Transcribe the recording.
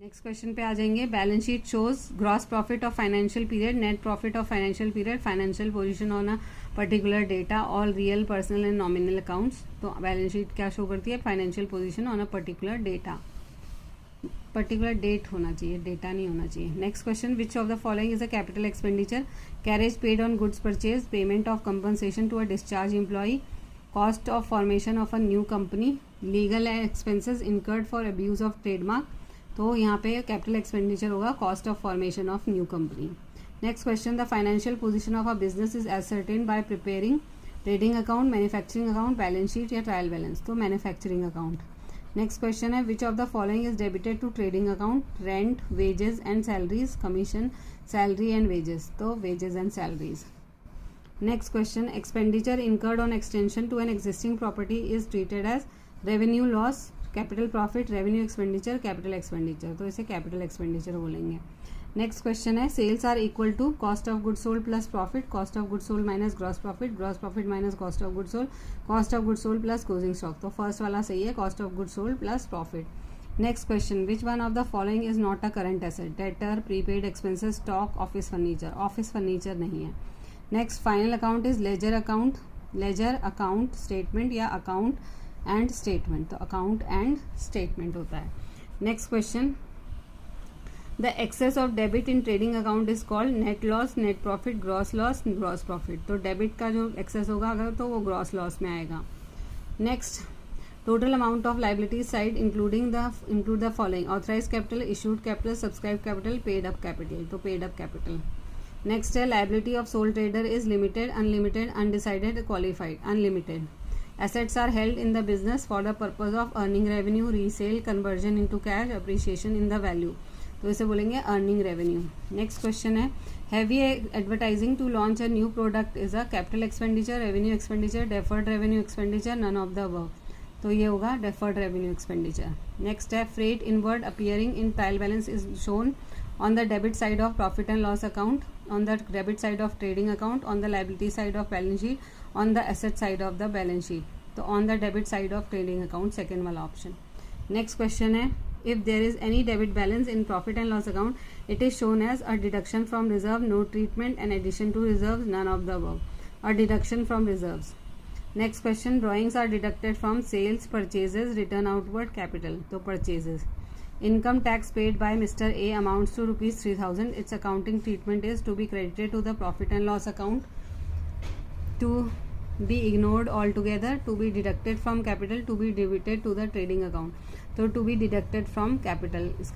Next question पे आ जाएंगे. Balance sheet shows gross profit of financial period, net profit of financial period, financial position on a particular data, all real personal and nominal accounts. तो balance sheet क्या show करती है? Financial position on a particular data. Particular date होना चाहिए, data नहीं होना चाहिए. Next question. Which of the following is a capital expenditure? Carriage paid on goods purchase, payment of compensation to a discharge employee, cost of formation of a new company, legal expenses incurred for abuse of trademark. तो यहाँ पे capital expenditure होगा cost of formation of new company. Next question. The financial position of a business is ascertain by preparing trading account, manufacturing account, balance sheet या trial balance. तो manufacturing account. Next question है. Which of the following is debited to trading account? Rent, wages and salaries, commission, salary and wages. तो wages and salaries. Next question. Expenditure incurred on extension to an existing property is treated as revenue loss, capital profit, revenue expenditure, capital expenditure. तो इसे capital expenditure बोलेंगे. Next question है. Sales are equal to cost of good sold plus profit, cost of good sold minus gross profit minus cost of good sold, cost of good sold plus closing stock. तो first वाला सही है, cost of good sold plus profit. Next question. Which one of the following is not a current asset? Debtor, prepaid expenses, stock, office furniture. Office furniture नहीं है. Next final account is ledger account, ledger account statement या account and statement. तो account and statement होता है. Next question. The excess of debit in trading account is called net loss, net profit, gross loss, gross profit. तो debit का जो access होगा अगर तो वो ग्रॉस लॉस में आएगा. Next. Total amount of liabilities side include the following: authorize capital, issued capital, subscribe capital, paid up capital. तो पेड अप कैपिटल. नेक्स्ट है. Liability of sole trader is limited, unlimited, undecided, qualified. Unlimited. Assets are held in the business for the purpose of earning revenue, resale, conversion into cash, appreciation in the value. तो इसे बोलेंगे earning revenue. Next question है. Heavy advertising to launch a new product is a capital expenditure, revenue expenditure, deferred revenue expenditure, none of the above. तो ये होगा deferred revenue expenditure. Next है. Freight inward appearing in trial balance is shown on the debit side of profit and loss account, on the debit side of trading account, on the liability side of balance sheet, on the asset side of the balance sheet. तो on the debit side of trading account, second वाला option. Next question है. If there is any debit balance in profit and loss account, it is shown as a deduction from reserve, no treatment, and addition to reserves, none of the above. A deduction from reserves. Next question. Drawings are deducted from sales, purchases, return outward, capital. तो purchases. Income tax paid by Mr. A amounts to rupees 3,000. Its accounting treatment is to be credited to the profit and loss account, to be ignored altogether, to be deducted from capital, to be debited to the trading account. तो to be deducted from capital इसका